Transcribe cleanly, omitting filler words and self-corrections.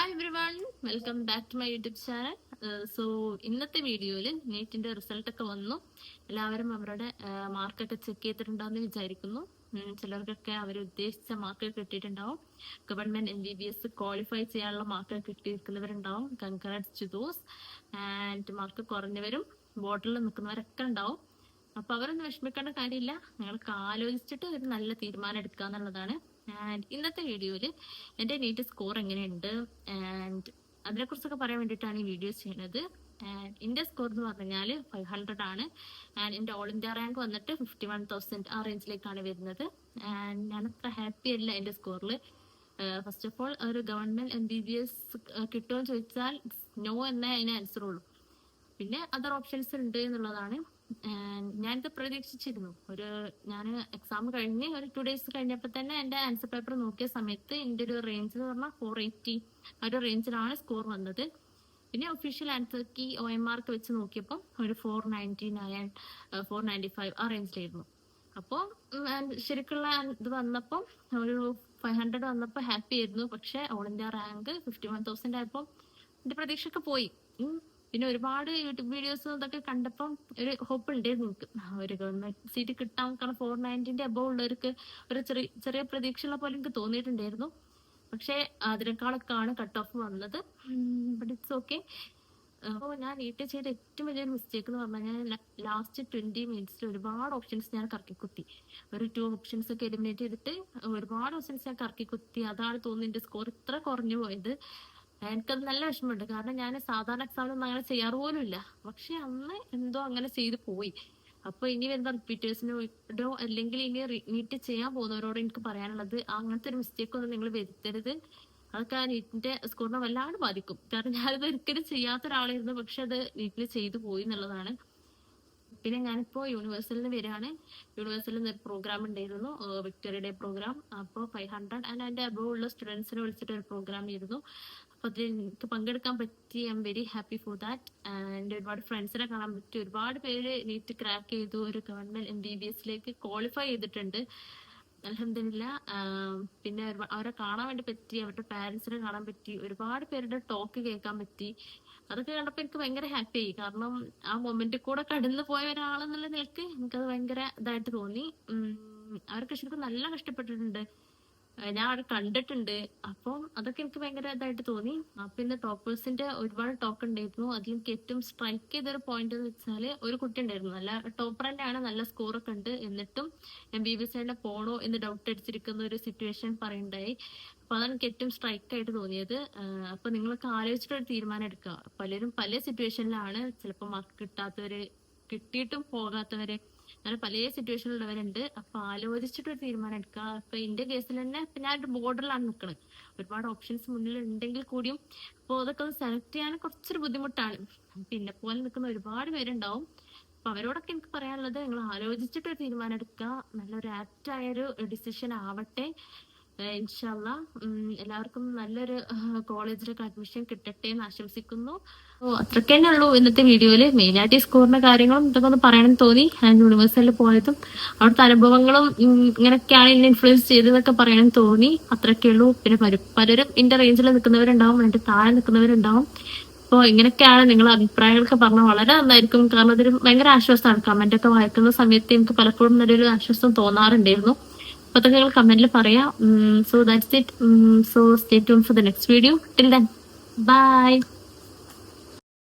Hi everyone, welcome back to my YouTube channel. So ഇന്നത്തെ വീഡിയോയിൽ നീറ്റിന്റെ result ഒക്കെ വന്നു. എല്ലാവരും അവരുടെ മാർക്കൊക്കെ ചെക്ക് ചെയ്തിട്ടുണ്ടാവുമെന്ന് വിചാരിക്കുന്നു. ചിലർക്കൊക്കെ അവർ ഉദ്ദേശിച്ച മാർക്ക് കിട്ടിയിട്ടുണ്ടാവും. ഗവൺമെന്റ് MBBS ക്വാളിഫൈ ചെയ്യാനുള്ള മാർക്ക് കിട്ടിയിരിക്കുന്നവരുണ്ടാവും. Congrats to those. And mark കുറഞ്ഞവരും ബോർഡിൽ നിൽക്കുന്നവരൊക്കെ ഉണ്ടാവും. അപ്പൊ അവരൊന്നും വിഷമിക്കേണ്ട കാര്യമില്ല. നിങ്ങൾക്ക് ആലോചിച്ചിട്ട് ഒരു നല്ല തീരുമാനം എടുക്കുക എന്നുള്ളതാണ്. ആൻഡ് ഇന്നത്തെ വീഡിയോയിൽ എൻ്റെ നീറ്റ് സ്കോർ എങ്ങനെയുണ്ട് ആൻഡ് അതിനെക്കുറിച്ചൊക്കെ പറയാൻ വേണ്ടിയിട്ടാണ് ഈ വീഡിയോ ചെയ്യുന്നത്. ആൻഡ് എൻ്റെ സ്കോർ എന്ന് പറഞ്ഞാൽ 500 ആണ്. ആൻഡ് എൻ്റെ ഓൾ ഇന്ത്യ റാങ്ക് വന്നിട്ട് 51,000 ആ റേഞ്ചിലേക്കാണ് വരുന്നത്. ആൻഡ് ഞാൻ അത്ര ഹാപ്പി അല്ല എൻ്റെ സ്കോറിൽ. ഫസ്റ്റ് ഓഫ് ഓൾ ഒരു ഗവൺമെന്റ് MBBS കിട്ടുമെന്ന് ചോദിച്ചാൽ നോ എന്നേ അതിന് ആൻസർ ഉള്ളൂ. പിന്നെ അതർ ഓപ്ഷൻസ് ഉണ്ട് എന്നുള്ളതാണ്. ഞാനിത് പ്രതീക്ഷിച്ചിരുന്നു. ഞാൻ എക്സാം കഴിഞ്ഞ് ഒരു 2 days കഴിഞ്ഞപ്പോൾ തന്നെ എൻ്റെ ആൻസർ പേപ്പർ നോക്കിയ സമയത്ത് എൻ്റെ ഒരു റേഞ്ച് എന്ന് പറഞ്ഞാൽ 480 ആ ഒരു റേഞ്ചിലാണ് സ്കോർ വന്നത്. പിന്നെ ഒഫീഷ്യൽ ആൻസർ കീ OMR വെച്ച് നോക്കിയപ്പോൾ ഒരു 499 495 ആ റേഞ്ചിലായിരുന്നു. അപ്പോൾ ശരിക്കുള്ള ഇത് വന്നപ്പോൾ ഒരു 500 വന്നപ്പോൾ ഹാപ്പി ആയിരുന്നു. പക്ഷെ ഓൾ ഇന്ത്യ റാങ്ക് 51,000 ആയപ്പോൾ എൻ്റെ പ്രതീക്ഷയൊക്കെ പോയി. പിന്നെ ഒരുപാട് യൂട്യൂബ് വീഡിയോസും ഇതൊക്കെ കണ്ടപ്പം ഒരു ഹോപ്പ് ഉണ്ടായിരുന്നു എനിക്ക് ഒരു ഗവൺമെന്റ് സീറ്റ് കിട്ടാൻ. കാരണം 490 അബവ് ഉള്ളവർക്ക് ഒരു ചെറിയ പ്രതീക്ഷയുള്ള പോലെ എനിക്ക് തോന്നിയിട്ടുണ്ടായിരുന്നു. പക്ഷെ അതിനേക്കാളൊക്കെയാണ് കട്ട് ഓഫ് വന്നത്. But it's okay. അപ്പോൾ ഞാൻ നീറ്റ് ചെയ്ത ഏറ്റവും വലിയൊരു മിസ്റ്റേക്ക് എന്ന് പറഞ്ഞാൽ ലാസ്റ്റ് 20 minutes ഒരുപാട് ഓപ്ഷൻസ് ഞാൻ കറക്കിക്കുത്തി. ഒരു 2 ഓപ്ഷൻസ് ഒക്കെ എലിമിനേറ്റ് ചെയ്തിട്ട് ഒരുപാട് ഓപ്ഷൻസ് ഞാൻ കറക്കിക്കുത്തി. അതാണ് തോന്നുന്നു എൻ്റെ സ്കോർ ഇത്ര കുറഞ്ഞു പോയത്. എനിക്കത് നല്ല വിഷമമുണ്ട്. കാരണം ഞാൻ സാധാരണ എക്സാമിനൊന്നും അങ്ങനെ ചെയ്യാറ് പോലും ഇല്ല. പക്ഷെ അന്ന് എന്തോ അങ്ങനെ ചെയ്ത് പോയി. അപ്പൊ ഇനി വരുന്ന റിപ്പീറ്റേഴ്സിനോ അല്ലെങ്കിൽ ഇനി നീറ്റ് ചെയ്യാൻ പോകുന്നവരോട് എനിക്ക് പറയാനുള്ളത്, അങ്ങനത്തെ ഒരു മിസ്റ്റേക്ക് ഒന്നും നിങ്ങൾ വരുത്തരുത്. അതൊക്കെ ആ നീറ്റിന്റെ സ്കോറിനെ വല്ലാണ്ട് ബാധിക്കും. കാരണം ഞാനത് ഒരിക്കലും ചെയ്യാത്ത ഒരാളായിരുന്നു. പക്ഷെ അത് നീറ്റിൽ ചെയ്തു പോയി എന്നുള്ളതാണ്. പിന്നെ ഞാനിപ്പോ യൂണിവേഴ്സലിന് വരികയാണ്. യൂണിവേഴ്സലിൽ ഒരു പ്രോഗ്രാം ഉണ്ടായിരുന്നു, വിക്ടറി ഡേ പ്രോഗ്രാം. അപ്പോൾ 500 ആൻഡ് അതിന്റെ അബവ് ഉള്ള സ്റ്റുഡൻസിനെ വിളിച്ചിട്ട് ഒരു പ്രോഗ്രാം ആയിരുന്നു. അപ്പൊ അതിൽ എനിക്ക് പങ്കെടുക്കാൻ പറ്റി. I am very happy for that. എൻ്റെ ഒരുപാട് ഫ്രണ്ട്സിനെ കാണാൻ പറ്റി. ഒരുപാട് പേര് നീറ്റ് ക്രാക്ക് ചെയ്തു, ഒരു ഗവൺമെന്റ് MBBSലേക്ക് ക്വാളിഫൈ ചെയ്തിട്ടുണ്ട്. അൽഹംദുലില്ലാ. പിന്നെ അവരെ കാണാൻ വേണ്ടി പറ്റി, അവരുടെ പാരന്റ്സിനെ കാണാൻ പറ്റി, ഒരുപാട് പേരുടെ ടോക്ക് കേൾക്കാൻ പറ്റി. അതൊക്കെ കണ്ടപ്പോൾ എനിക്ക് ഭയങ്കര ഹാപ്പി ആയി. കാരണം ആ മൊമെന്റിൽ കൂടെ കടന്നു പോയ ഒരാളെന്നുള്ള നിലക്ക് എനിക്കത് ഭയങ്കര ഇതായിട്ട് തോന്നി. അവർക്ക് ശരിക്കും നല്ല കഷ്ടപ്പെട്ടിട്ടുണ്ട്. ഞാൻ അവിടെ കണ്ടിട്ടുണ്ട്. അപ്പം അതൊക്കെ എനിക്ക് ഭയങ്കര ഇതായിട്ട് തോന്നി. പിന്നെ ടോപ്പേഴ്സിന്റെ ഒരുപാട് ടോക്ക് ഉണ്ടായിരുന്നു. അതിൽ എനിക്ക് ഏറ്റവും സ്ട്രൈക്ക് ചെയ്തൊരു പോയിന്റ് എന്ന് വെച്ചാല് ഒരു കുട്ടി ഉണ്ടായിരുന്നു, നല്ല ടോപ്പർ തന്നെയാണ്, നല്ല സ്കോർ ഒക്കെ ഉണ്ട്. എന്നിട്ടും MBBS തന്നെ പോണോ എന്ന് ഡൗട്ട് അടിച്ചിരിക്കുന്ന ഒരു സിറ്റുവേഷൻ പറയുണ്ടായി. അപ്പൊ അതാണ് എനിക്ക് ഏറ്റവും സ്ട്രൈക്ക് ആയിട്ട് തോന്നിയത്. അപ്പൊ നിങ്ങളൊക്കെ ആലോചിച്ചിട്ടൊരു തീരുമാനം എടുക്കുക. പലരും പല സിറ്റുവേഷനിലാണ്. ചിലപ്പോൾ മാർക്ക് കിട്ടാത്തവര്, കിട്ടിയിട്ടും പോകാത്തവര്, അങ്ങനെ പല സിറ്റുവേഷനിലുള്ളവരുണ്ട്. അപ്പൊ ആലോചിച്ചിട്ടൊരു തീരുമാനം എടുക്കുക. അപ്പൊ എന്റെ കേസിൽ തന്നെ ഇപ്പൊ ഞാൻ ഒരു ബോർഡറിലാണ് നിൽക്കുന്നത്. ഒരുപാട് ഓപ്ഷൻസ് മുന്നിൽ ഉണ്ടെങ്കിൽ കൂടിയും അപ്പോൾ അതൊക്കെ ഒന്ന് സെലക്ട് ചെയ്യാൻ കുറച്ചൊരു ബുദ്ധിമുട്ടാണ്. പിന്നെ പോലെ നിൽക്കുന്ന ഒരുപാട് പേരുണ്ടാവും. അപ്പൊ അവരോടൊക്കെ എനിക്ക് പറയാനുള്ളത്, നിങ്ങൾ ആലോചിച്ചിട്ടൊരു തീരുമാനം എടുക്കുക. നല്ലൊരു ആപ്റ്റായൊരു ഡിസിഷൻ ആവട്ടെ. ഇൻഷാല്ലാ എല്ലാവർക്കും നല്ലൊരു കോളേജിലൊക്കെ അഡ്മിഷൻ കിട്ടട്ടെ എന്ന് ആശംസിക്കുന്നു. അത്രയ്ക്ക് തന്നെ ഉള്ളൂ ഇന്നത്തെ വീഡിയോയില്. മെയിനായിട്ട് ഈ സ്കോറിന്റെ കാര്യങ്ങളും ഇതൊക്കെ ഒന്ന് പറയണമെന്ന് തോന്നി. ഞാൻ യൂണിവേഴ്സലിൽ പോയതും അവിടുത്തെ അനുഭവങ്ങളും ഇങ്ങനെയൊക്കെയാണ് എന്നെ ഇൻഫ്ലുവൻസ് ചെയ്തതൊക്കെ പറയണമെന്ന് തോന്നി. അത്രയ്ക്കേ ഉള്ളൂ. പിന്നെ പലരും എന്റെ റേഞ്ചിൽ നിൽക്കുന്നവരുണ്ടാവും, എന്റെ താഴെ നിൽക്കുന്നവരുണ്ടാവും. അപ്പോൾ ഇങ്ങനെയൊക്കെയാണ് നിങ്ങളുടെ അഭിപ്രായങ്ങളൊക്കെ പറഞ്ഞാൽ വളരെ നന്നായിരിക്കും. കാരണം അതൊരു ഭയങ്കര ആശ്വാസമാണ്. കമന്റ് ഒക്കെ വായിക്കുന്ന സമയത്ത് എനിക്ക് പലപ്പോഴും നല്ലൊരു ആശ്വാസം തോന്നാറുണ്ടായിരുന്നു. അപ്പൊ അതൊക്കെ നിങ്ങൾ കമന്റിൽ പറയാം. So that's it. So stay tune for the next video. Till then bye.